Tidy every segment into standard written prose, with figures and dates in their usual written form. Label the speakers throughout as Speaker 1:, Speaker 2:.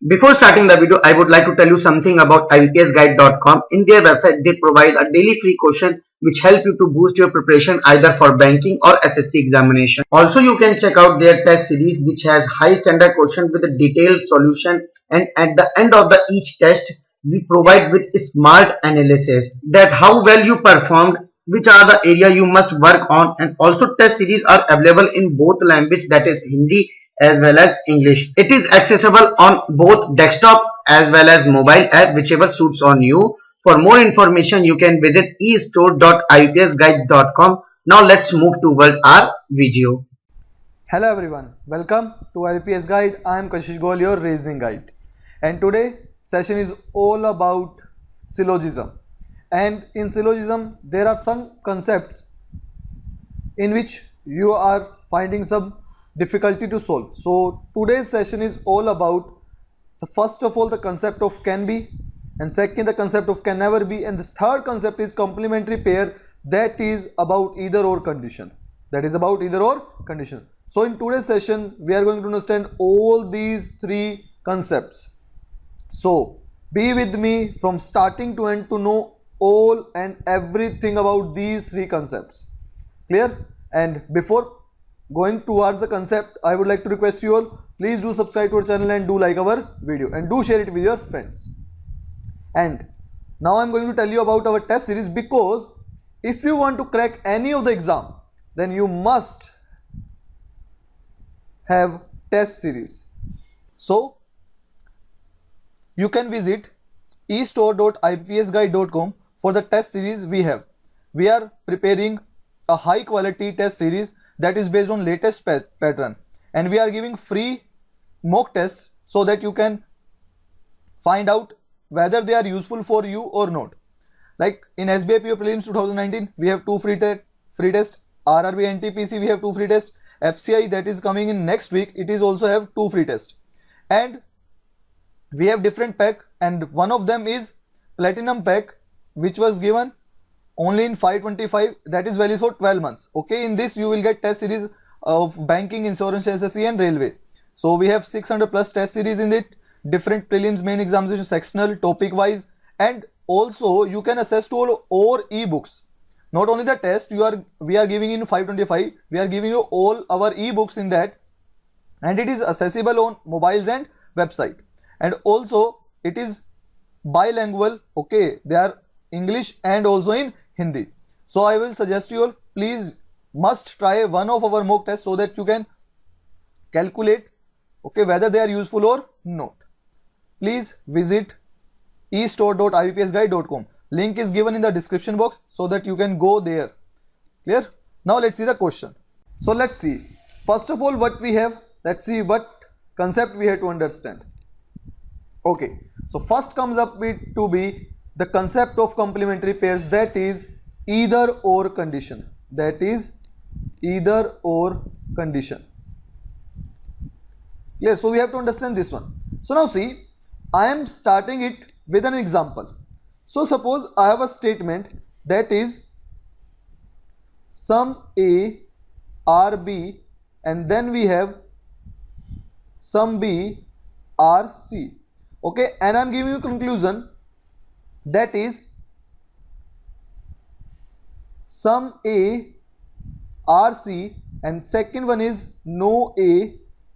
Speaker 1: Before starting the video, I would like to tell you something about IBPSguide.com. In their website, they provide a daily free question which help you to boost your preparation either for banking or SSC examination. Also, you can check out their test series which has high standard question with a detailed solution, and at the end of the each test, we provide with smart analysis that how well you performed, which are the area you must work on, and also test series are available in both language, that is Hindi as well as English. It is accessible on both desktop as well as mobile app, whichever suits on you. For more information, you can visit estore.ipsguide.com. Now let's move towards our video.
Speaker 2: Hello everyone, welcome to IPS Guide. I am Kashish Goel, your reasoning guide, and today session is all about syllogism. And in syllogism there are some concepts in which you are finding some difficulty to solve. So today's session is all about first of all the concept of can be, and second the concept of can never be, and this third concept is complementary pair, that is about either or condition. So in today's session we are going to understand all these three concepts. So be with me from starting to end to know all and everything about these three concepts. Clear? And before going towards the concept, I would like to request you all, please do subscribe to our channel and do like our video and do share it with your friends. And now I am going to tell you about our test series, because if you want to crack any of the exam, then you must have test series. So you can visit estore.ipsguide.com for the test series we have. We are preparing a high quality test series that is based on latest pattern, and we are giving free mock tests so that you can find out whether they are useful for you or not. Like in SBI PO Prelims 2019 we have two free tests, RRB NTPC we have two free tests, FCI that is coming in next week, it is also have two free tests, and we have different pack, and one of them is platinum pack which was given only in 525, that is valid for 12 months. Okay, in this you will get test series of banking, insurance, SSC and railway. So we have 600 plus test series in it, different prelims, main examination, sectional, topic wise, and also you can access to all ebooks. Not only the test we are giving in 525, we are giving you all our ebooks in that, and it is accessible on mobiles and website, and also it is bilingual. Okay, they are English and also in Hindi. So I will suggest you all, please must try one of our mock tests so that you can calculate okay whether they are useful or not. Please visit estore.ipsguide.com. Link is given in the description box so that you can go there. Clear? Now let's see the question. So let's see. First of all, what we have, let's see what concept we have to understand. Okay, so first comes up to be the concept of complementary pairs, that is either or condition. Clear? So we have to understand this one. So now see, I am starting it with an example. So suppose I have a statement that is sum A R B, and then we have sum B R C. Okay, and I am giving you a conclusion that is sum A R C, and second one is no A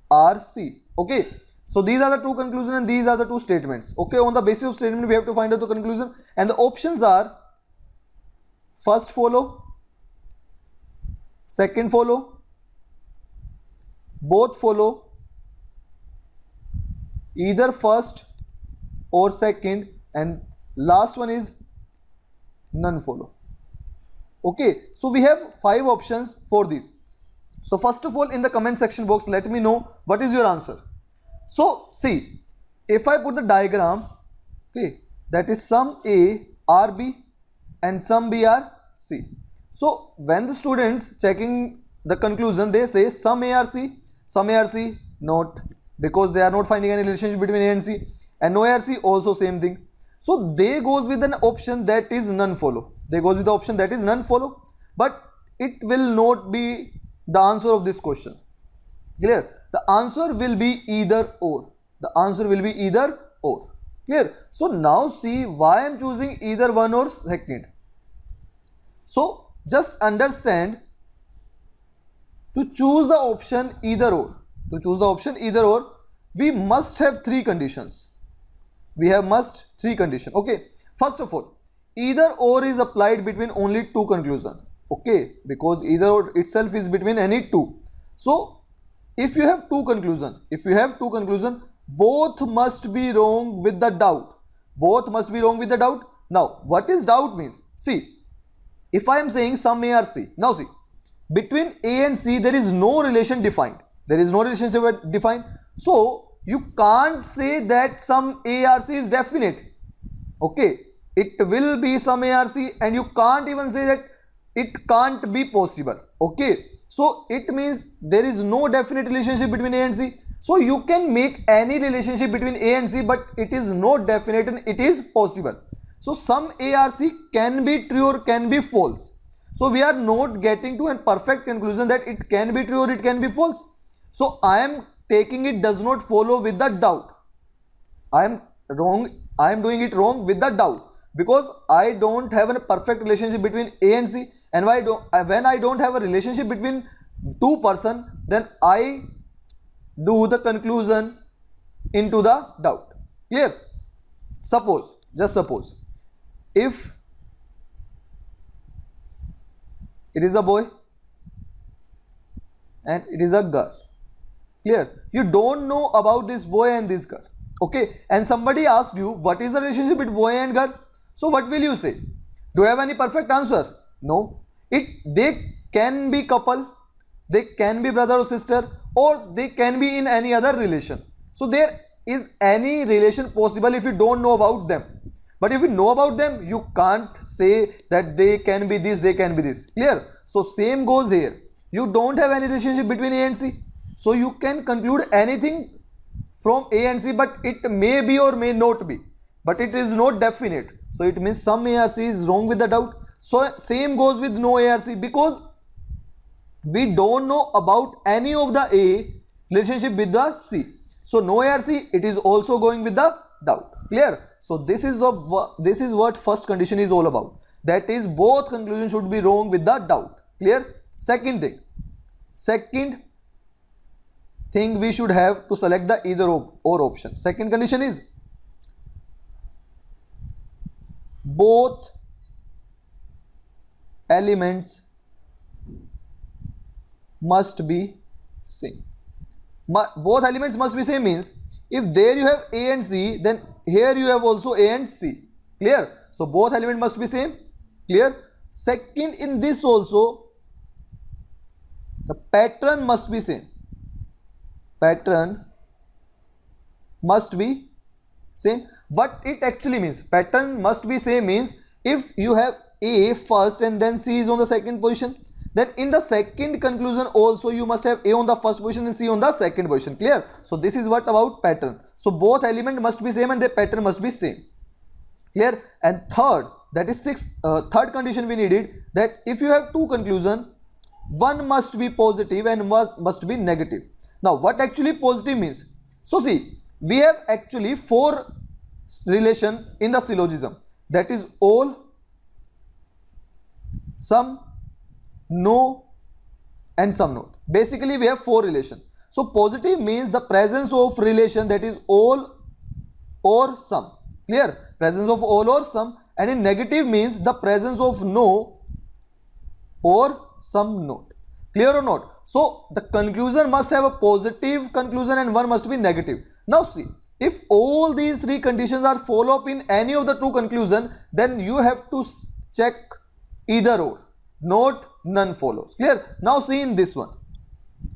Speaker 2: R C. Okay, so these are the two conclusions and these are the two statements. Okay, on the basis of statement we have to find out the conclusion, and the options are first follow, second follow, both follow, either first or second, and last one is none follow. Okay, so we have 5 options for this. So first of all, in the comment section box let me know what is your answer. So see, if I put the diagram, okay, that is sum A R B and sum B R C. So when the students checking the conclusion, they say sum A R C, not, because they are not finding any relationship between A and C, and no ARC also same thing. So they goes with an option that is none follow. But it will not be the answer of this question. Clear? The answer will be either or. The answer will be either or. Clear? So now see why I am choosing either one or second. So just understand, to choose the option either or, we must have three conditions. Three conditions. Okay. First of all, either or is applied between only two conclusions. Okay, because either or itself is between any two. So if you have two conclusions, both must be wrong with the doubt. Now what is doubt means? See, if I am saying sum A or C, now see, between A and C there is no relation defined. So you can't say that sum A or C is definite. Okay, it will be sum A or C, and you can't even say that it can't be possible. Okay, so it means there is no definite relationship between A and C. So you can make any relationship between A and C, but it is not definite and it is possible. So sum A or C can be true or can be false. So we are not getting to a perfect conclusion that it can be true or it can be false. So I am taking it does not follow with the doubt. I am doing it wrong with the doubt, because I don't have a perfect relationship between A and C, and when I don't have a relationship between two person, then I do the conclusion into the doubt. Clear? Just suppose, if it is a boy and it is a girl. Clear? You don't know about this boy and this girl. Okay, and somebody asks you what is the relationship between boy and girl. So what will you say? Do you have any perfect answer? No. They can be couple, they can be brother or sister, or they can be in any other relation. So there is any relation possible if you don't know about them. But if you know about them, you can't say that they can be this, they can be this. Clear? So same goes here. You don't have any relationship between A and C. So you can conclude anything from A and C, but it may be or may not be. But it is not definite. So it means sum A or C is wrong with the doubt. So same goes with no A or C, because we don't know about any of the A relationship with the C. So no A or C, it is also going with the doubt. Clear? So this is what first condition is all about. That is, both conclusions should be wrong with the doubt. Clear? Second thing we should have to select the either or option. Second condition is both elements must be same. Both elements must be same means, if there you have A and C, then here you have also A and C. Clear? So both elements must be same. Clear? Second, in this also the pattern must be same. Pattern must be same. What it actually means, pattern must be same means, if you have A first and then C is on the second position, then in the second conclusion also you must have A on the first position and C on the second position. Clear? So this is what about pattern. So both element must be same and their pattern must be same. Clear? And third, that is third condition we needed, that if you have two conclusion, one must be positive and one must be negative. Now what actually positive means? So see, we have actually four relation in the syllogism, that is all, some, no, and some not. Basically we have four relation. So positive means the presence of relation, that is all or some. Clear? Presence of all or some. And in negative means the presence of no or some not. Clear or not? So the conclusion must have a positive conclusion and one must be negative. Now see, if all these three conditions are follow up in any of the two conclusion, then you have to check either or, not none follows. Clear? Now see, in this one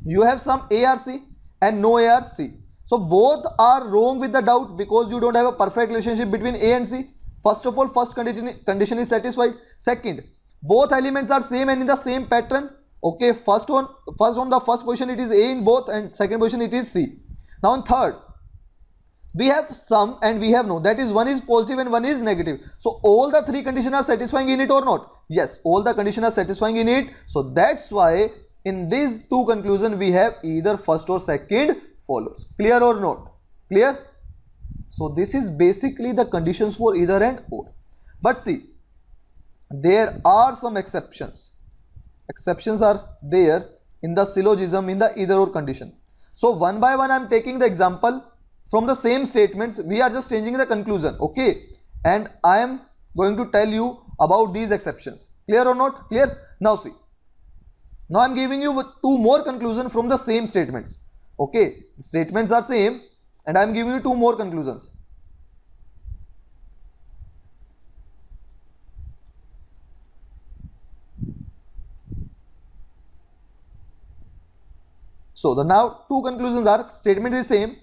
Speaker 2: you have some A or C and no A or C. So both are wrong with the doubt, because you don't have a perfect relationship between A and C. First of all, first condition is satisfied. Second, both elements are same and in the same pattern. Okay, first on the first position it is A in both, and second position it is C. Now in third, we have some and we have no, that is one is positive and one is negative. So all the three conditions are satisfying in it or not? Yes, all the conditions are satisfying in it. So that's why in these two conclusions we have either first or second follows. Clear or not? Clear? So this is basically the conditions for either and or. But see, there are some exceptions. Exceptions are there in the syllogism in the either or condition. So one by one I am taking the example from the same statements. We are just changing the conclusion, okay? And I am going to tell you about these exceptions. Clear or not? Clear? Now see. Now I am giving you two more conclusions from the same statements. Okay, statements are same and I am giving you two more conclusions. So the now two conclusions are, statement is same,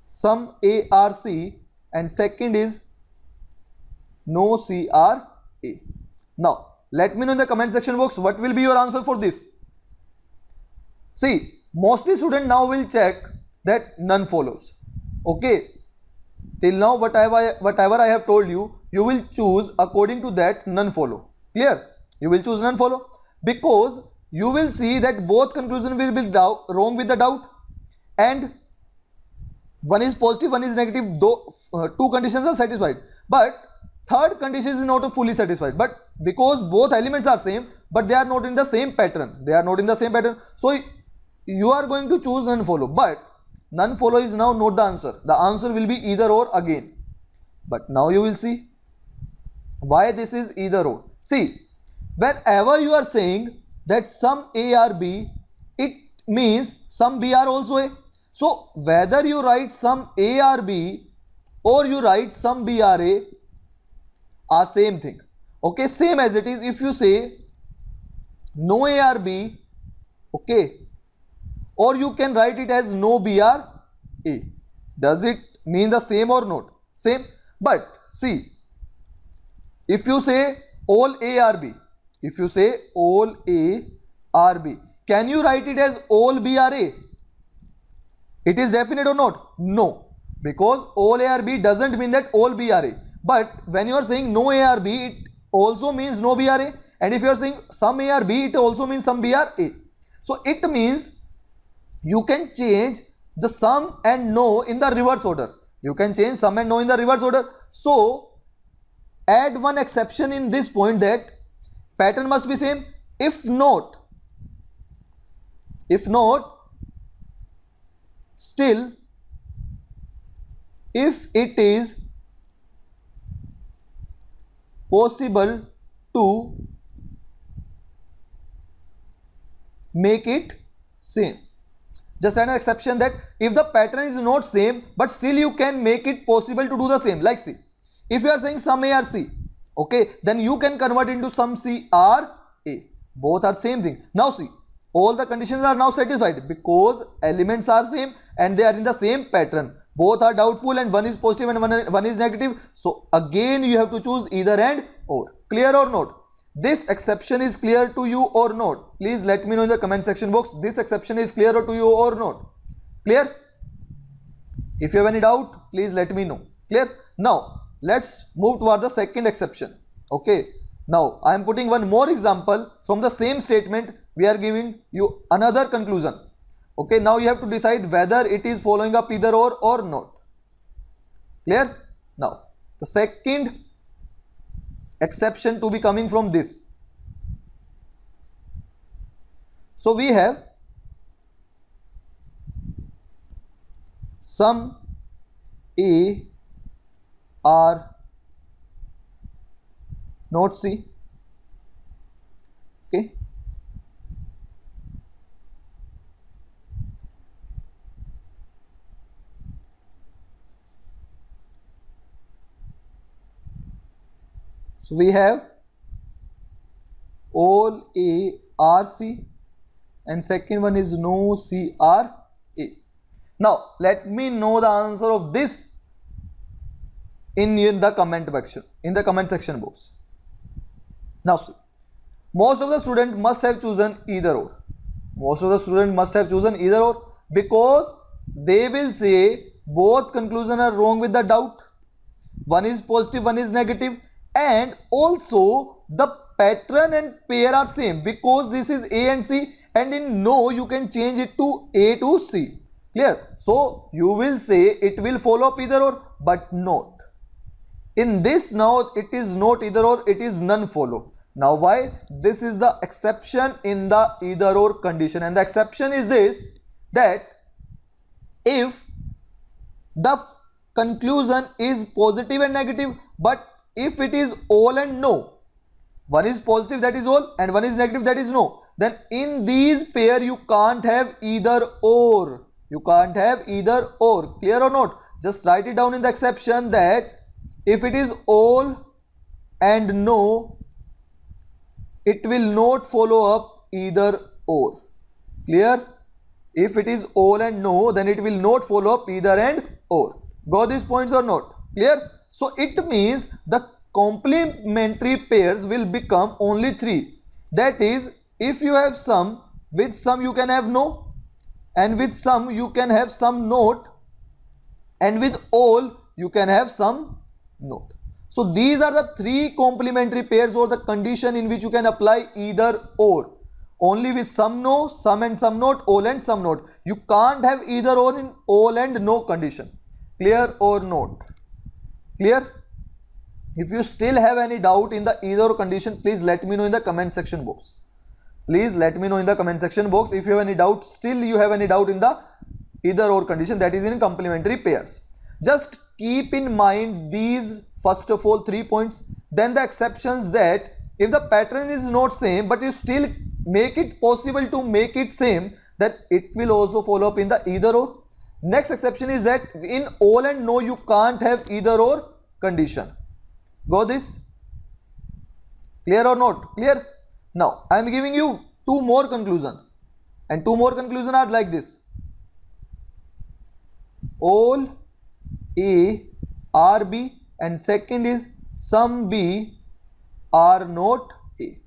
Speaker 2: some A are C, and second is no C are A. Now let me know in the comment section box what will be your answer for this. See, mostly student now will check that none follows. Okay, till now whatever I have told you, you will choose according to that none follow. Clear? You will choose none follow because you will see that both conclusion will be wrong with the doubt, and one is positive, one is negative, though two conditions are satisfied, but third condition is not fully satisfied. But because both elements are same but they are not in the same pattern, so you are going to choose none follow. But none follow is now not the answer. The answer will be either or again. But now you will see why this is either or. See, whenever you are saying that some A are B, it means some B are also A. So whether you write some A are B or you write some B are A are same thing. Okay, same as it is if you say no A are B, okay, or you can write it as no B are A. Does it mean the same or not? Same. But see, if you say all A are B, if you say all A are B, can you write it as all B are A? It is definite or not? No, because all A are B doesn't mean that all B are A. But when you are saying no A are B, it also means no B are A. And if you are saying some A are B, it also means some B are A. So it means you can change the some and no in the reverse order. You can change some and no in the reverse order. So add one exception in this point, that pattern must be same. If not, still, if it is possible to make it same. Just add an exception that if the pattern is not same but still you can make it possible to do the same. Like see, if you are saying some A are C, okay, then you can convert into some C are A. Both are same thing. Now see, all the conditions are now satisfied because elements are same and they are in the same pattern. Both are doubtful and one is positive and one is negative. So again you have to choose either and or. Clear or not? This exception is clear to you or not? Please let me know in the comment section box. This exception is clear to you or not? Clear? If you have any doubt, please let me know. Clear? Now let's move toward the second exception. Okay, now I am putting one more example from the same statement. We are giving you another conclusion. Okay, now you have to decide whether it is following up either or not. Clear? Now the second exception to be coming from this. So we have some A are not C. Okay. So we have all A are C and second one is no C are A. Now let me know the answer of this in the comment section box. Now see, most of the students must have chosen either or. Because they will say both conclusions are wrong with the doubt. One is positive, one is negative, and also the pattern and pair are same because this is A and C and in no you can change it to A to C. Clear? So you will say it will follow up either or, but not. In this now it is not either or, it is none follow. Now why? This is the exception in the either or condition, and the exception is this, that if the conclusion is positive and negative, but if it is all and no, one is positive, that is all, and one is negative, that is no, then in these pair you can't have either or. You can't have either or. Clear or not? Just write it down in the exception that if it is all and no, it will not follow up either or. Clear? If it is all and no, then it will not follow up either and or. Got these points or not? Clear? So it means the complementary pairs will become only 3. That is, if you have some, with some you can have no, and with some you can have some not, and with all you can have some not. So these are the 3 complementary pairs or the condition in which you can apply either or. Only with some no, some and some not, all and some not. You can't have either or in all and no condition. Clear or not? Clear? If you still have any doubt in the either or condition, please let me know in the comment section box. Please let me know in the comment section box if you have any doubt, still you have any doubt in the either or condition, that is in complementary pairs. Just keep in mind these first of all 3 points, then the exceptions, that if the pattern is not same but you still make it possible to make it same, that it will also follow up in the either or. Next exception is that in all and no you can't have either or condition. Got this? Clear or not? Clear? Now I am giving you 2 more conclusions, and 2 more conclusions are like this: all A are B, and second is some B are not A.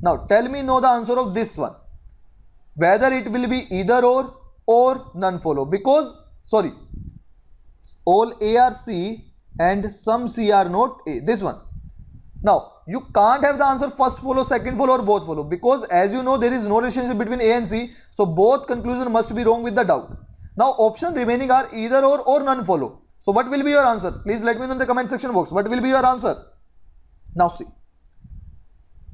Speaker 2: Now tell me know the answer of this one, whether it will be either or none follow, because sorry, all A are C and some C are not A, this one. Now you can't have the answer first follow, second follow or both follow, because as you know there is no relationship between A and C, so both conclusion must be wrong with the doubt. Now option remaining are either or none follow. So what will be your answer? Please let me know in the comment section box. What will be your answer? Now see,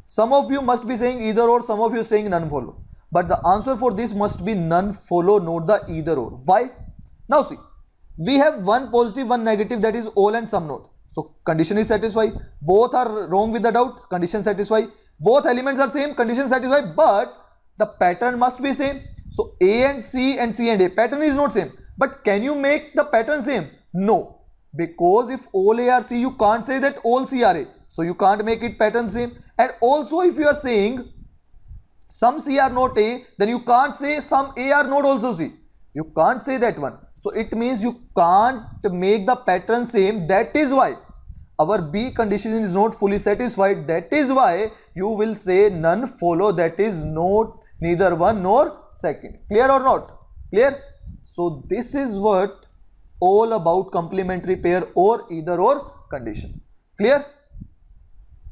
Speaker 2: some of you must be saying either or, some of you saying none follow, but the answer for this must be none follow, not the either or. Why? Now see, we have one positive, one negative, that is all and some not. So condition is satisfied. Both are wrong with the doubt, condition satisfied. Both elements are same, condition satisfied, but the pattern must be same. So A and C and C and A, pattern is not same. But can you make the pattern same? No, because if all A are C, you can't say that all C are A. So you can't make it pattern same. And also if you are saying some C are not A, then you can't say some A are not also C. You can't say that one. So it means you can't make the pattern same. That is why our B condition is not fully satisfied. That is why you will say none follow, that is not neither one nor second. Clear or not? Clear? So this is what all about complementary pair or either or condition. Clear?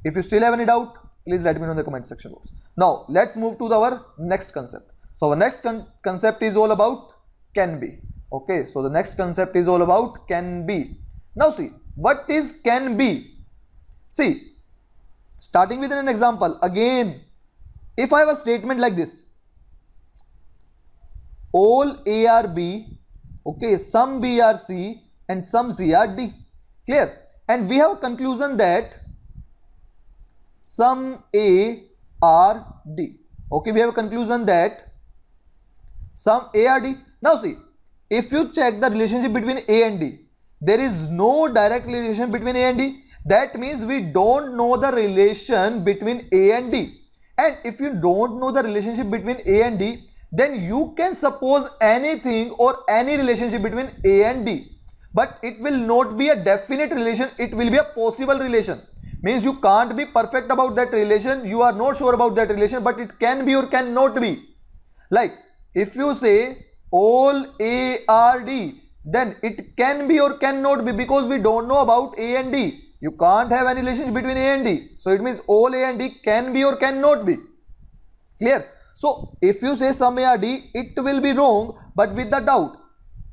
Speaker 2: If you still have any doubt, please let me know in the comment section box. Now let's move to our next concept. So our next concept is all about can be. Okay, so the next concept is all about can be. Now see, what is can be? See, starting with an example, again, if I have a statement like this, all A are B, okay, some B are C and some C are D. Clear? And we have a conclusion that some A are D. Okay, we have a conclusion that some A are D. Now see, if you check the relationship between A and D, there is no direct relation between A and D. That means we don't know the relation between A and D. And if you don't know the relationship between A and D, then you can suppose anything or any relationship between A and D. But it will not be a definite relation, it will be a possible relation. Means you can't be perfect about that relation, you are not sure about that relation, but it can be or cannot be. Like if you say all A are D, then it can be or cannot be, because we don't know about A and D. You can't have any relationship between A and D. So it means all A and D can be or cannot be. Clear? So if you say some A or D, it will be wrong, but with the doubt.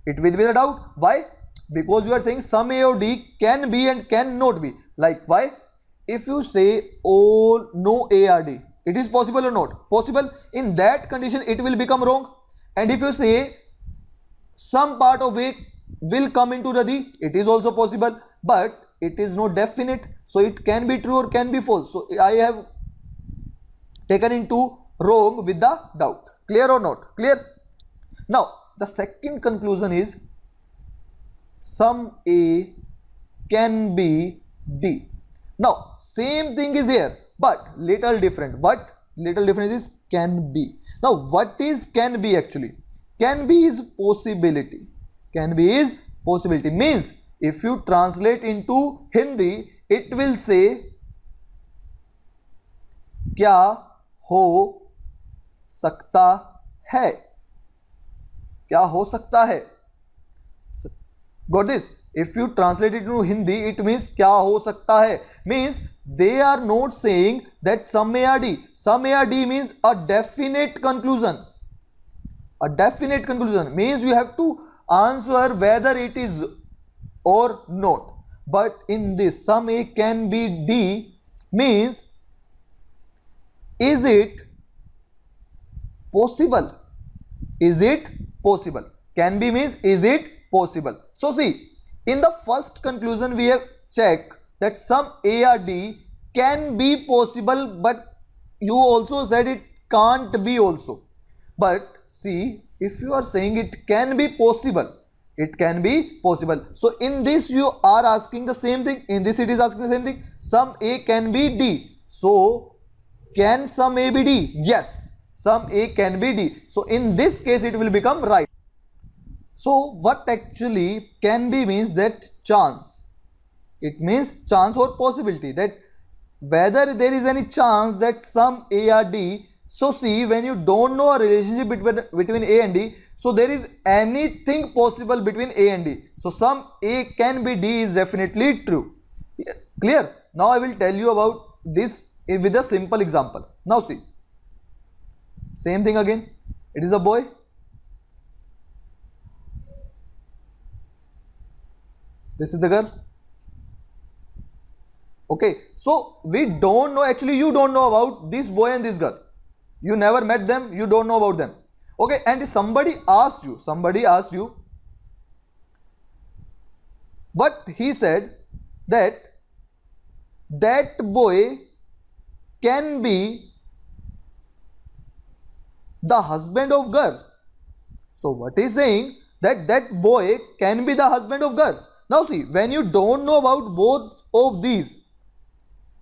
Speaker 2: It will be the doubt. Why? Because you are saying some A or D can be and cannot be. Like why? If you say all no A or D, it is possible or not? Possible. In that condition, it will become wrong. And if you say some part of A will come into the D, it is also possible, but it is not definite. So it can be true or can be false. So I have taken into wrong with the doubt. Clear or not? Clear? Now the second conclusion is some A can be D. Now same thing is here, but little different. What little difference is can be. Now what is can be actually? Can be is possibility. Can be is possibility, means if you translate into Hindi, it will say क्या हो सकता है. क्या हो सकता है. Got this? If you translate it into Hindi, it means क्या हो सकता है, means they are not saying that some A or D. Some A or D means a definite conclusion. A definite conclusion means you have to answer whether it is or not. But in this, some A can be D means is it possible? Is it possible? Can be means is it possible? So see, in the first conclusion we have checked that some A or D can be possible, but you also said it can't be also. But see, if you are saying it can be possible, it can be possible. So in this you are asking the same thing. In this it is asking the same thing. Some A can be D. So can some A be D? Yes, some A can be D. So in this case it will become right. So what actually can be means that chance. It means chance or possibility, that whether there is any chance that some A or D. So see, when you don't know a relationship between A and D, so there is anything possible between A and D. So some A can be D is definitely true. Clear? Now I will tell you about this with a simple example. Now see, same thing again. It is a boy. This is the girl. Okay, so we don't know, actually you don't know about this boy and this girl. You never met them, you don't know about them. Okay, and somebody asked you, but he said that boy can be the husband of girl. So what is saying that boy can be the husband of girl. Now see, when you don't know about both of these,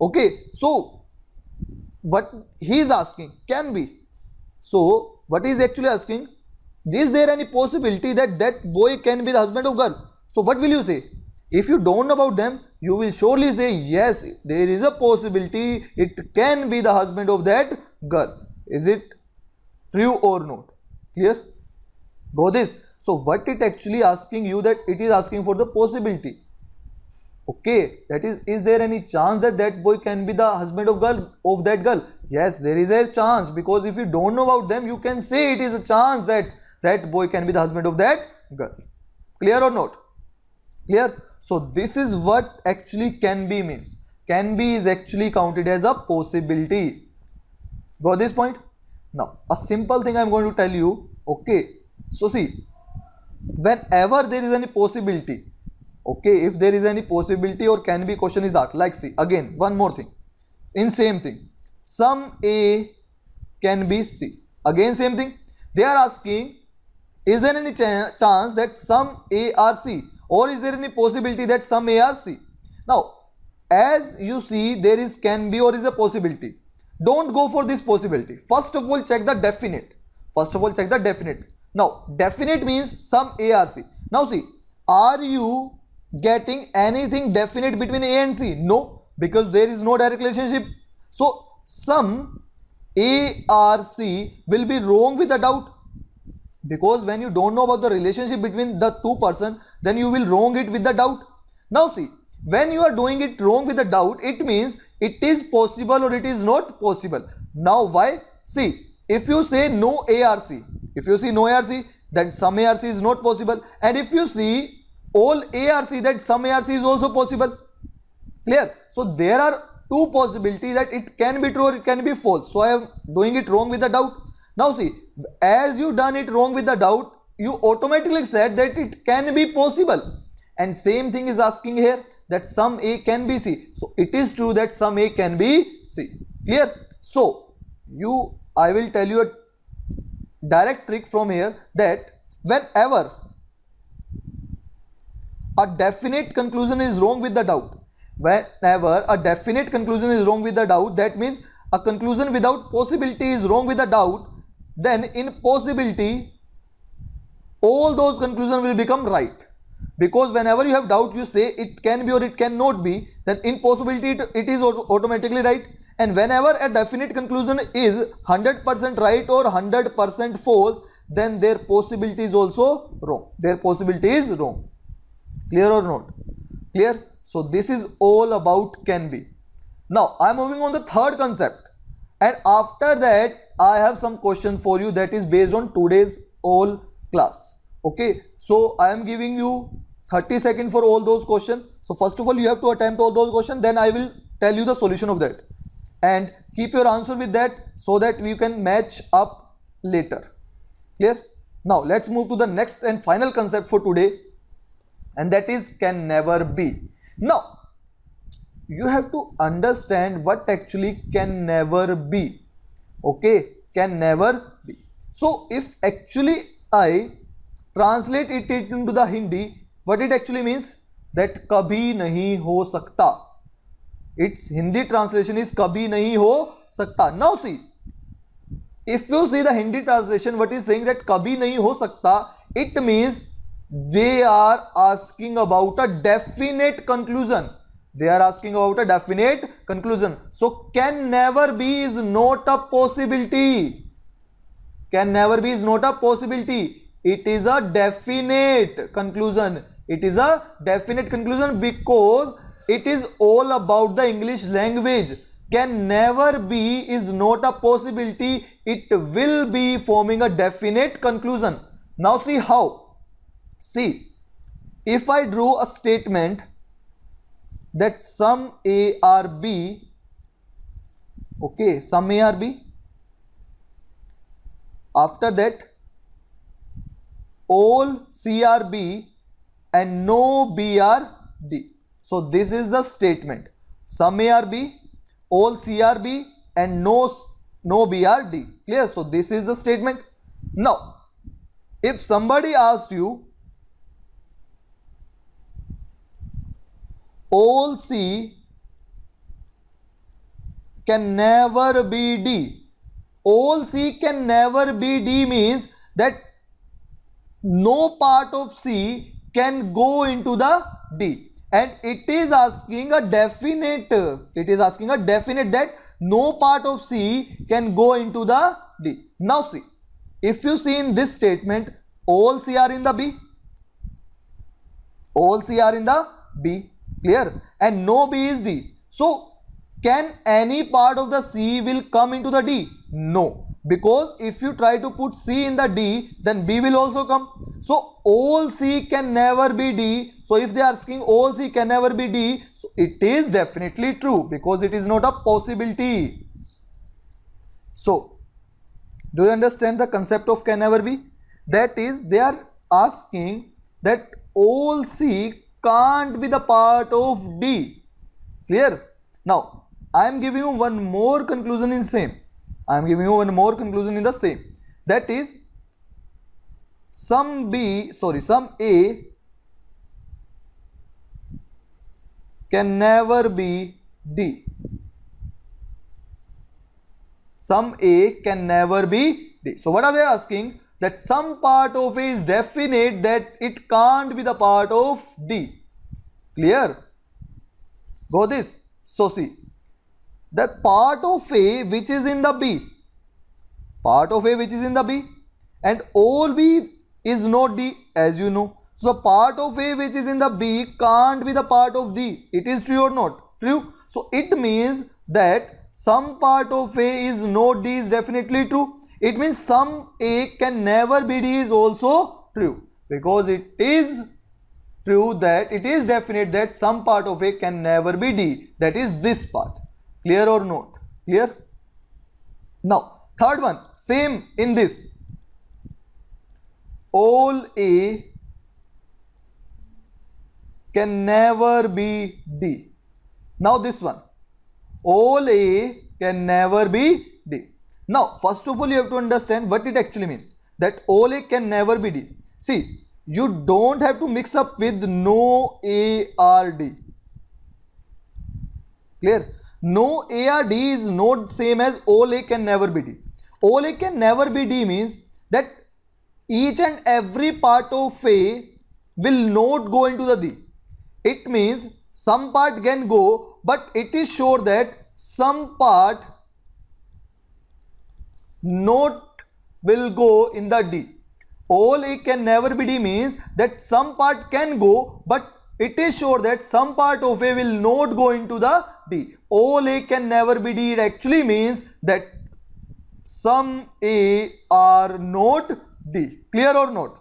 Speaker 2: okay, so what he is asking can be. So what he is actually asking, is there any possibility that boy can be the husband of girl? So what will you say? If you don't know about them, you will surely say yes, there is a possibility it can be the husband of that girl. Is it true or not? Clear? Go this. So what it actually asking you, that it is asking for the possibility. Okay, that is there any chance that boy can be the husband of that girl? Yes, there is a chance, because if you don't know about them, you can say it is a chance that boy can be the husband of that girl. Clear or not? Clear? So this is what actually can be means. Can be is actually counted as a possibility. Got this point? Now a simple thing I am going to tell you. Okay, so see, whenever there is any possibility, okay, if there is any possibility or can be question is asked, like see, again one more thing, in same thing, some A can be C. Again same thing, they are asking, is there any chance that some A are C, or is there any possibility that some A are C? Now as you see, there is can be or is a possibility. Don't go for this possibility. First of all check the definite. Now definite means some A or C. Now see, are you getting anything definite between A and C? No, because there is no direct relationship. So some A or C will be wrong with the doubt, because when you don't know about the relationship between the two persons, then you will wrong it with the doubt. Now see, when you are doing it wrong with the doubt, it means it is possible or it is not possible. Now why? See, if you say no ARC, if you see no ARC, then some ARC is not possible, and if you see all ARC, that some ARC is also possible. Clear? So there are two possibilities that it can be true or it can be false. So I am doing it wrong with the doubt. Now see, as you done it wrong with the doubt, you automatically said that it can be possible, and same thing is asking here, that some A can be C. So it is true that some A can be C. Clear? So I will tell you a direct trick from here, that whenever a definite conclusion is wrong with the doubt, whenever a definite conclusion is wrong with the doubt, that means a conclusion without possibility is wrong with the doubt, then in possibility all those conclusions will become right. Because whenever you have doubt, you say it can be or it cannot be, then in possibility it is automatically right. And whenever a definite conclusion is 100% right or 100% false, then their possibility is also wrong. Their possibility is wrong. Clear or not? Clear? So this is all about can be. Now I am moving on the third concept, and after that I have some question for you that is based on today's all class. Okay, so I am giving you 30 seconds for all those questions. So first of all you have to attempt all those questions, then I will tell you the solution of that, and keep your answer with that so that we can match up later. Clear? Now let's move to the next and final concept for today, and that is can never be. Now you have to understand what actually can never be. Okay, can never be. So if actually I translate it into the Hindi, what it actually means, that kabhi nahi ho sakta. Its Hindi translation is kabhi nahi ho sakta. Now see, if you see the Hindi translation, what is saying that kabhi nahi ho sakta, it means they are asking about a definite conclusion. They are asking about a definite conclusion. So can never be is not a possibility. Can never be is not a possibility. It is a definite conclusion. It is a definite conclusion because it is all about the English language. Can never be is not a possibility. It will be forming a definite conclusion. Now see how. See, if I draw a statement that some A are B, okay, some A are B, after that all C are B and no B are D. So this is the statement. Some A are B, all C are B and no B are D. Clear? So this is the statement. Now if somebody asked you all C can never be D, all C can never be D means that no part of C can go into the D, and it is asking a definite, that no part of C can go into the D. Now see, if you see in this statement, all C are in the B, all C are in the B, clear, and no B is D. So can any part of the C will come into the D? No, because if you try to put C in the D, then B will also come. So all C can never be D. So if they are asking all C can never be D, so it is definitely true because it is not a possibility. So do you understand the concept of can never be? That is, they are asking that all C can't be the part of D. Clear? Now I am giving you one more conclusion in same. I am giving you one more conclusion in the same. That is, some A can never be D. Some A can never be D. So what are they asking? That some part of A is definite that it can't be the part of D. Clear? Go this. So see, that part of A which is in the B, and all B is not D, as you know. So the part of A which is in the B can't be the part of D. It is true or not? True. So it means that some part of A is not D is definitely true, It means sum A can never be D is also true, because it is true that it is definite that some part of A can never be D, that is this part. Clear or not? Clear? Now third one, same in this, all A can never be D. Now this one, all A can never be D. Now first of all you have to understand what it actually means, that all A can never be D. See, you don't have to mix up with no A or D. Clear? No A or D is not same as all A can never be D. All A can never be D means that each and every part of A will not go into the D. It means some part can go, but it is sure that some part not will go in the D. All A can never be D means that some part can go, but it is sure that some part of A will not go into the D. All A can never be D, it actually means that some A are not D. Clear or not?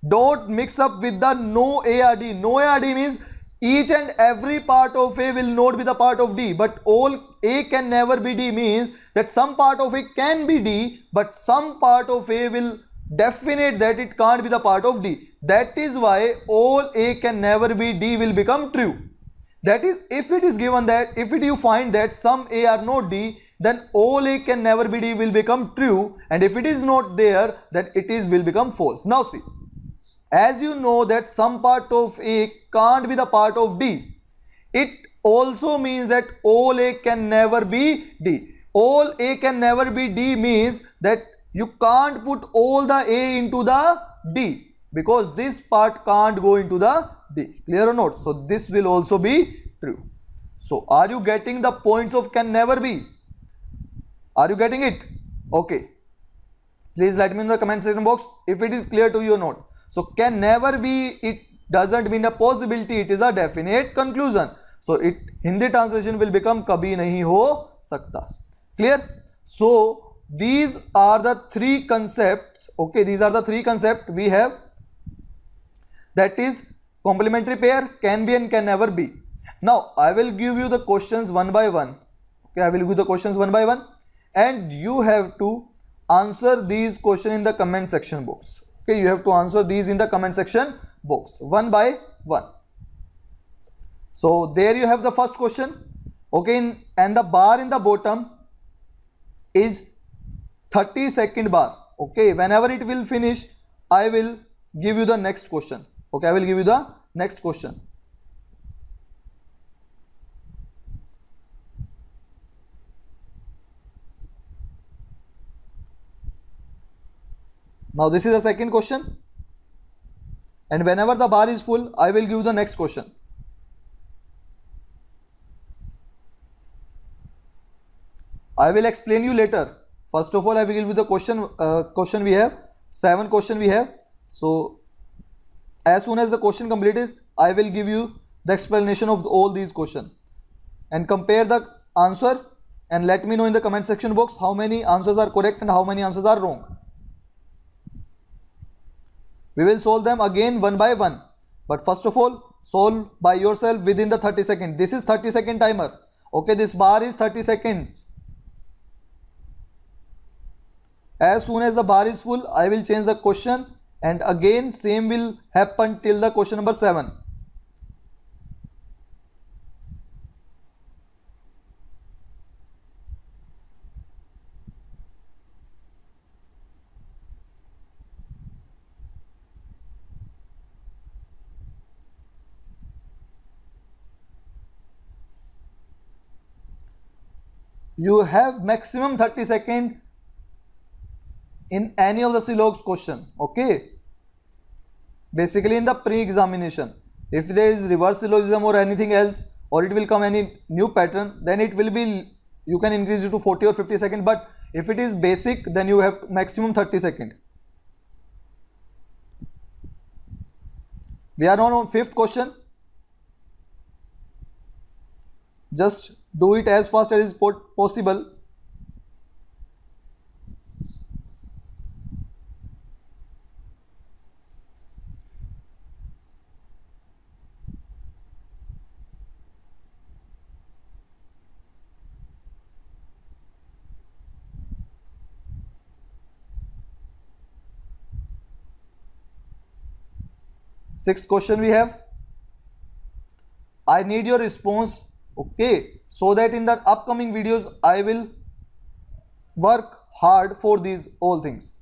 Speaker 2: Don't mix up with the no A or D. No A or D means each and every part of A will not be the part of D, but all A can never be D means that some part of A can be D, but some part of A will definite that it can't be the part of D. That is why all A can never be D will become true. That is, if it is given that, if you find that some A are not D, then all A can never be D will become true, and if it is not there, then it is will become false. Now see, as you know that some part of A can't be the part of D, it also means that all A can never be D. All A can never be D means that you can't put all the A into the D, because this part can't go into the D. Clear or not? So this will also be true. So are you getting the points of can never be? Are you getting it? Okay. Please let me know in the comment section box if it is clear to you or not. So can never be, it doesn't mean a possibility, it is a definite conclusion. So it Hindi translation will become kabhi nahi ho sakta. Clear? So these are the three concepts. Okay, these are the three concepts we have. That is complementary pair, can be and can never be. Now I will give you the questions one by one. Okay, I will give you the questions one by one, and you have to answer these questions in the comment section box. Okay, you have to answer these in the comment section box one by one. So there you have the first question. Okay, and the bar in the bottom is 30-second bar. Okay, whenever it will finish, I will give you the next question. Okay, I will give you the next question. Now this is the second question, and whenever the bar is full, I will give you the next question. I will explain you later. First of all, I will give you the question we have, 7 questions we have. So as soon as the question completed, I will give you the explanation of all these questions, and compare the answer and let me know in the comment section box how many answers are correct and how many answers are wrong. We will solve them again one by one, but first of all, solve by yourself within the 30 seconds. This is 30-second timer. Okay, this bar is 30 seconds. As soon as the bar is full, I will change the question, and again same will happen till the question number 7. You have maximum 30 seconds in any of the syllabus question. Okay, basically in the pre-examination, if there is reverse syllogism or anything else, or it will come any new pattern, then it will be, you can increase it to 40 or 50 seconds, but if it is basic, then you have maximum 30 seconds. We are now on 5th question. Just do it as fast as is possible. Sixth question we have. I need your response, okay, so that in the upcoming videos I will work hard for these all things.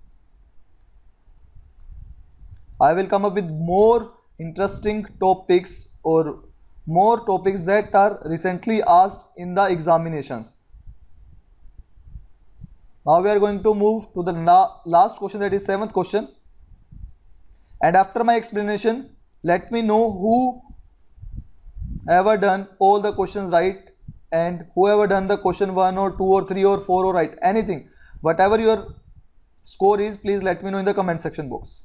Speaker 2: I will come up with more interesting topics or more topics that are recently asked in the examinations. Now we are going to move to the last question, that is seventh question. And after my explanation, let me know who ever done all the questions right and whoever done the question 1 or 2 or 3 or 4 or right, anything, whatever your score is, please let me know in the comment section box.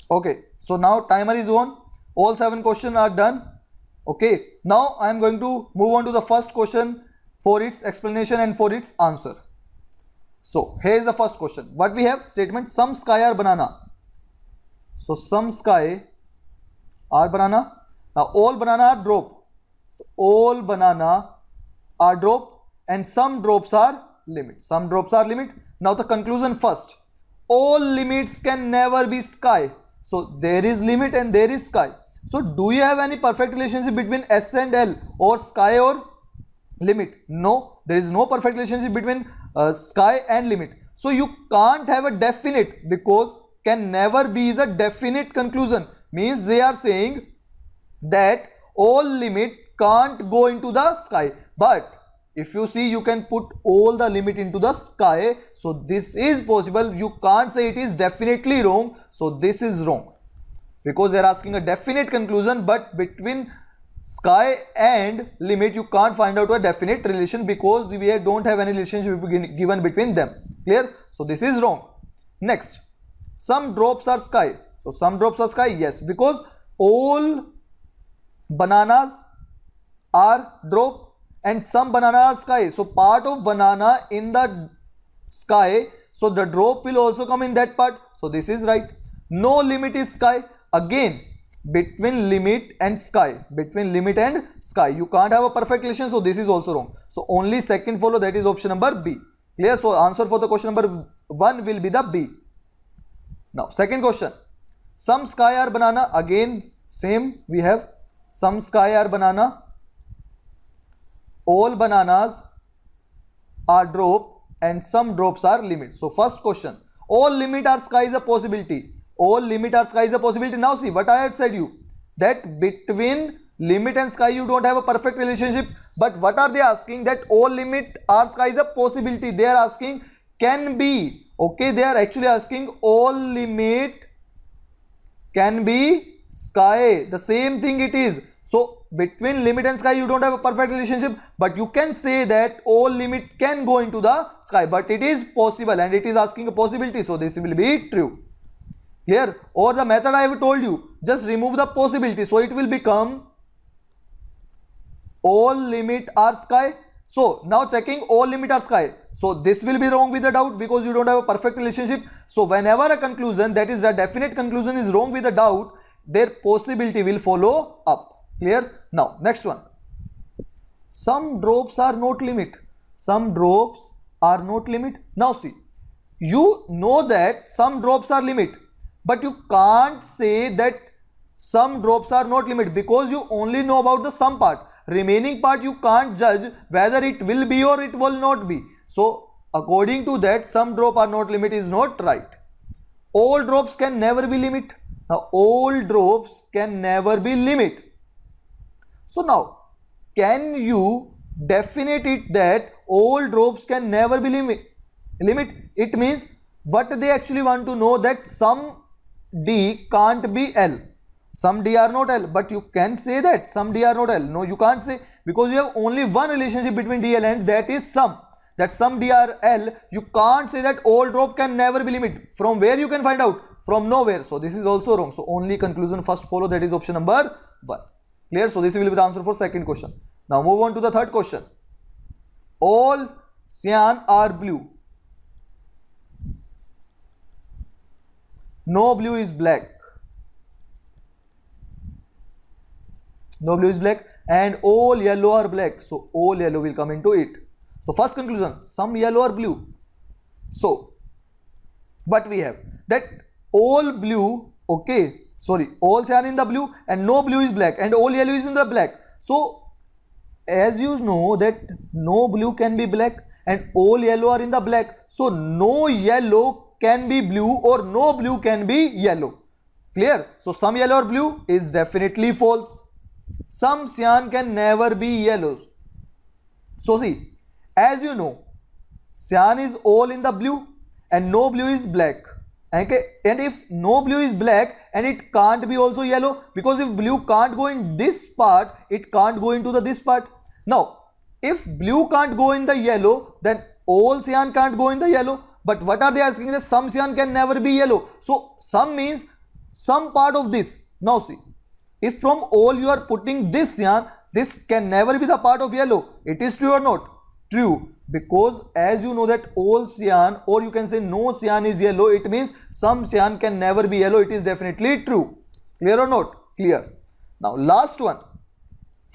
Speaker 2: Okay, so now timer is on. All 7 questions are done. Okay, now I am going to move on to the first question for its explanation and for its answer. So here is the first question. What we have? Statement: some sky are banana. So some sky are banana. Now all banana are drop. So all banana are drop and some drops are limit. Some drops are limit. Now the conclusion first. All limits can never be sky. So there is limit and there is sky. So do you have any perfect relationship between S and L or sky or limit? No, there is no perfect relationship between sky and limit. So you can't have a definite, because can never be is a definite conclusion. Means they are saying that all limit can't go into the sky. But if you see, you can put all the limit into the sky. So this is possible. You can't say it is definitely wrong. So this is wrong, because they are asking a definite conclusion, but between sky and limit you can't find out a definite relation, because we don't have any relationship given between them. Clear? So this is wrong. Next, some drops are sky. So some drops are sky, yes, because all bananas are drop and some banana are sky. So part of banana in the sky, so the drop will also come in that part. So this is right. No limit is sky. Again, between limit and sky, between limit and sky you can't have a perfect relation. So this is also wrong. So only second follow, that is option number B. Clear? So answer for the question number 1 will be the B. Now second question, some sky are banana. Again same, we have some sky are banana, all bananas are drop and some drops are limit. So first question, all limit are sky is a possibility. All limit are sky is a possibility. Now see what I had said you, that between limit and sky you don't have a perfect relationship. But what are they asking? That all limit are sky is a possibility. They are asking can be. Okay, they are actually asking all limit can be sky. The same thing it is. So between limit and sky you don't have a perfect relationship, but you can say that all limit can go into the sky, but it is possible and it is asking a possibility. So this will be true. Clear? Or the method I have told you, just remove the possibility. So it will become all limit are sky. So now checking all limit are sky. So this will be wrong with a doubt, because you don't have a perfect relationship. So whenever a conclusion, that is a definite conclusion, is wrong with a doubt, their possibility will follow up. Clear? Now next one. Some drops are not limit. Some drops are not limit. Now see, you know that some drops are limit, but you can't say that some drops are not limit, because you only know about the sum part. Remaining part you can't judge whether it will be or it will not be. So according to that, some drop are not limit is not right. All drops can never be limit. Now all drops can never be limit. So now can you definite it that all drops can never be limit? It means what they actually want to know, that some D can't be L. Some D are not L, but you can say that some D are not L. No, you can't say, because you have only one relationship between D and L, and that is sum. That some D are L, you can't say that all drop can never be limit. From where you can find out? From nowhere. So this is also wrong. So only conclusion first follow, that is option number 1. Clear? So this will be the answer for second question. Now move on to the third question. All cyan are blue. no blue is black. No blue is black, and all yellow are black. So all yellow will come into it. So first conclusion, some yellow are blue. So what we have, that all blue, okay, sorry, all cyan in the blue and no blue is black, and all yellow is in the black. So as you know that no blue can be black and all yellow are in the black, so no yellow can be blue or no blue can be yellow. Clear? So some yellow or blue is definitely false. Some cyan can never be yellow. So see, as you know, cyan is all in the blue and no blue is black. Okay, and if no blue is black, and it can't be also yellow, because if blue can't go in this part, it can't go into the this part. Now if blue can't go in the yellow, then all cyan can't go in the yellow. But what are they asking, that some cyan can never be yellow. So some means some part of this. Now see, if from all you are putting this cyan, this can never be the part of yellow. It is true or not? True, because as you know that all cyan, or you can say no cyan is yellow, it means some cyan can never be yellow. It is definitely true. Clear or not? Clear. Now last one,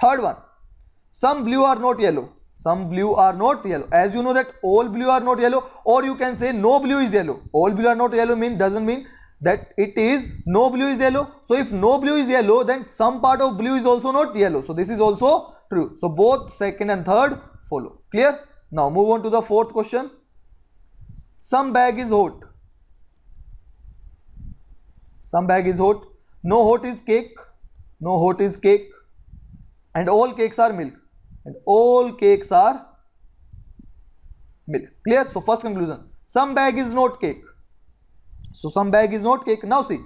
Speaker 2: third one, some blue are not yellow. Some blue are not yellow. As you know that all blue are not yellow, or you can say no blue is yellow. All blue are not yellow doesn't mean that it is no blue is yellow. So if no blue is yellow, then some part of blue is also not yellow. So this is also true. So both second and third follow. Clear? Now move on to the fourth question. Some bag is hot. Some bag is hot. No hot is cake. No hot is cake. And all cakes are milk. And all cakes are milk. Clear? So first conclusion, some bag is not cake. So some bag is not cake. Now see,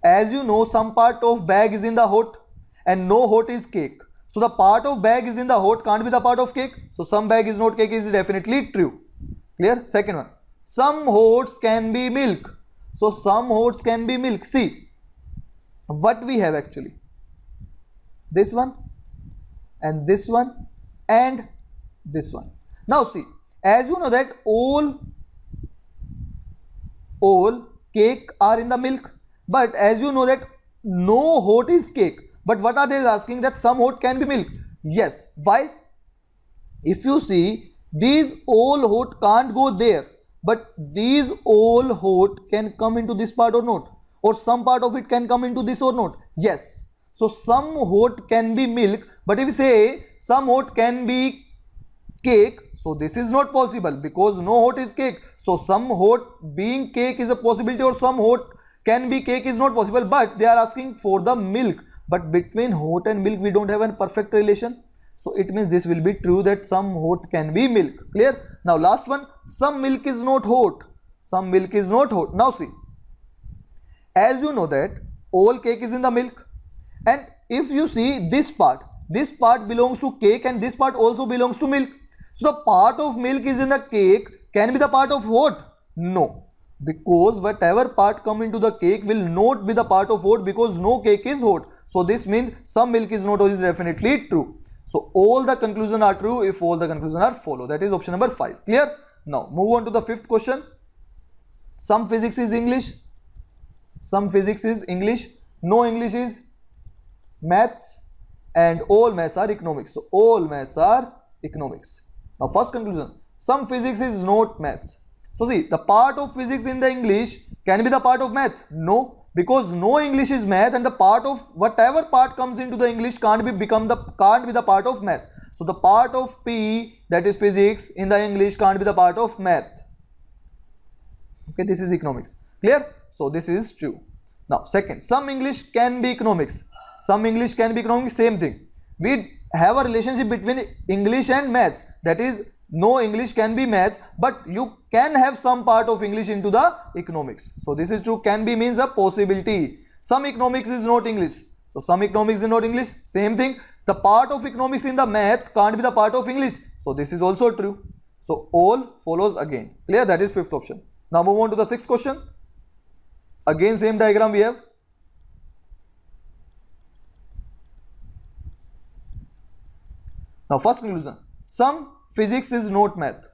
Speaker 2: as you know, some part of bag is in the hot and no hot is cake. So the part of bag is in the hot can't be the part of cake. So some bag is not cake is definitely true. Clear? Second one, some hots can be milk. So some hots can be milk. See what we have actually, this one and this one and this one. Now see, as you know that all cake are in the milk, but as you know that no hot is cake. But what are they asking, that some hot can be milk? Yes. Why? If you see, these all hot can't go there, but these all hot can come into this part or not, or some part of it can come into this or not. Yes. So some hot can be milk, but if you say some hot can be cake, so this is not possible, because no hot is cake. So some hot being cake is a possibility, or some hot can be cake is not possible, but they are asking for the milk. But between hot and milk we don't have a perfect relation, so it means this will be true, that some hot can be milk. Clear? Now last one, some milk is not hot. Some milk is not hot. Now see, as you know that all cake is in the milk, and if you see this part belongs to cake and this part also belongs to milk. So the part of milk is in the cake can be the part of hot? No, because whatever part come into the cake will not be the part of hot, because no cake is hot. So this means some milk is not hot is definitely true. So all the conclusions are true if all the conclusions are follow. That is option number 5. Clear? Now move on to the fifth question. Some physics is English. Some physics is English. No English is maths, and all maths are economics. So all maths are economics. Now first conclusion, some physics is not maths. So see, the part of physics in the English can be the part of math? No, because no English is math, and the part of whatever part comes into the English can't be the part of math. So the part of P, that is physics, in the English can't be the part of math. Okay, this is economics. Clear? So this is true. Now second, some English can be economics. Some English can be economics, same thing. We have a relationship between English and maths, that is no English can be maths, but you can have some part of English into the economics. So this is true. Can be means a possibility. Some economics is not English. So some economics is not English, same thing. The part of economics in the math can't be the part of English. So this is also true. So all follows again. Clear? That is fifth option. Now move on to the sixth question. Again same diagram we have. Now first conclusion, some physics is not math.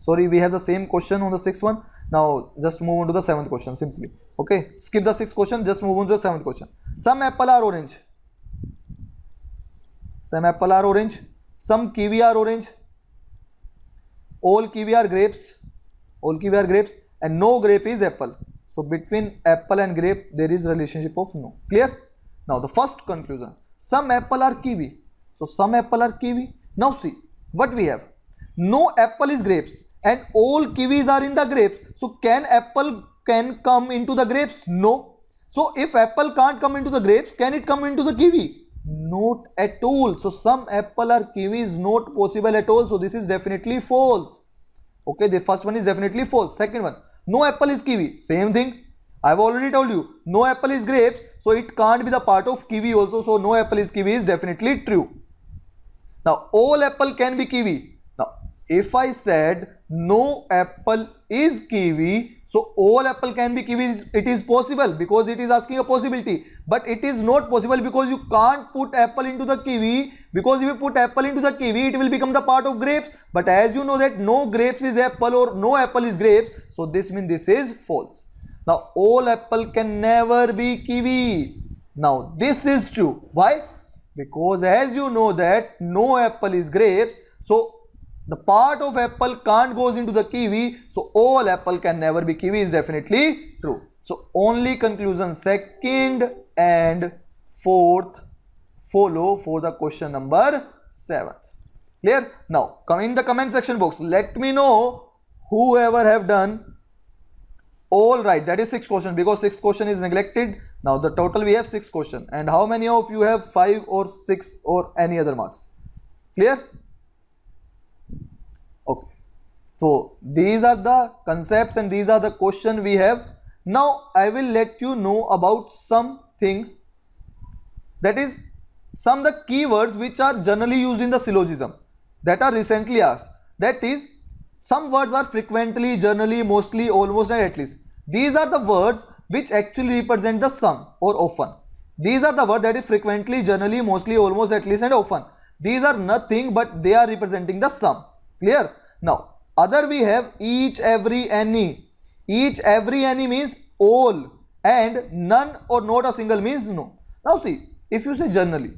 Speaker 2: Sorry, we have the same question on the sixth one. Now just move on to the seventh question simply. Okay, skip the sixth question, just move on to the seventh question. Some apple are orange. Some apple are orange. Some kiwi are orange. All kiwi are grapes. All kiwi are grapes, and no grape is apple. So between apple and grape there is relationship of no. Clear? Now the first conclusion. Some apple are kiwi. So some apple are kiwi. Now see what we have. No apple is grapes and all kiwis are in the grapes. So can apple can come into the grapes? No. So if apple can't come into the grapes, can it come into the kiwi? Not at all. So some apple or kiwi is not possible at all. So this is definitely false. Okay, the first one is definitely false. Second one, no apple is kiwi. Same thing. I've already told you, no apple is grapes. So it can't be the part of kiwi also. So no apple is kiwi is definitely true. Now all apple can be kiwi. Now if I said no apple is kiwi, so all apple can be kiwi, it is possible because it is asking a possibility. But it is not possible because you can't put apple into the kiwi, because if you put apple into the kiwi, it will become the part of grapes. But as you know that no grapes is apple or no apple is grapes, so this means this is false. Now all apple can never be kiwi. Now this is true. Why? Because as you know that no apple is grapes, so the part of apple can't goes into the kiwi, so all apple can never be kiwi is definitely true. So only conclusion second and fourth follow for the question number 7. Clear? Now come in the comment section box, let me know whoever have done all right. That is 6 question because 6 question is neglected. Now the total we have 6 question, and how many of you have 5 or 6 or any other marks? Clear? Okay, so these are the concepts and these are the questions we have. Now I will let you know about something, that is some of the keywords which are generally used in the syllogism that are recently asked. That is, some words are frequently, generally, mostly, almost and at least. These are the words which actually represent the some or often. These are the words that is frequently, generally, mostly, almost, at least and often. These are nothing but they are representing the some. Clear? Now other we have each, every, any. Each, every, any means all, and none or not a single means no. Now see, if you say generally,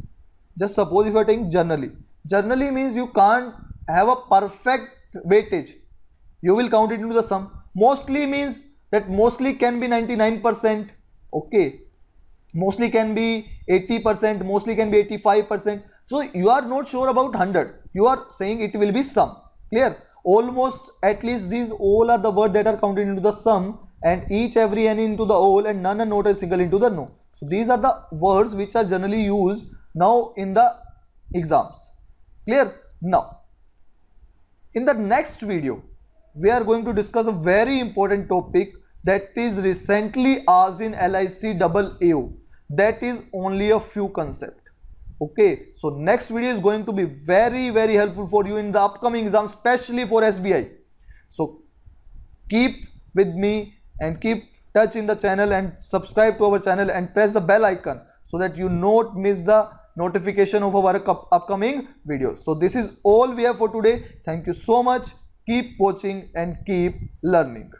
Speaker 2: just suppose if you are taking generally, generally means you can't have a perfect weightage, you will count it into the sum. Mostly means that mostly can be 99%, okay, mostly can be 80%, mostly can be 85%. So you are not sure about 100, you are saying it will be sum. Clear? Almost, at least, these all are the words that are counted into the sum, and each, every, any into the all, and none and not a single into the no. So these are the words which are generally used now in the exams. Clear? Now in the next video we are going to discuss a very important topic that is recently asked in LIC AAO. That is only a few concepts. Okay, so next video is going to be very helpful for you in the upcoming exam, especially for SBI. So keep with me and keep touch in the channel and subscribe to our channel and press the bell icon so that you not miss the notification of our upcoming videos. So this is all we have for today. Thank you so much. Keep watching and keep learning.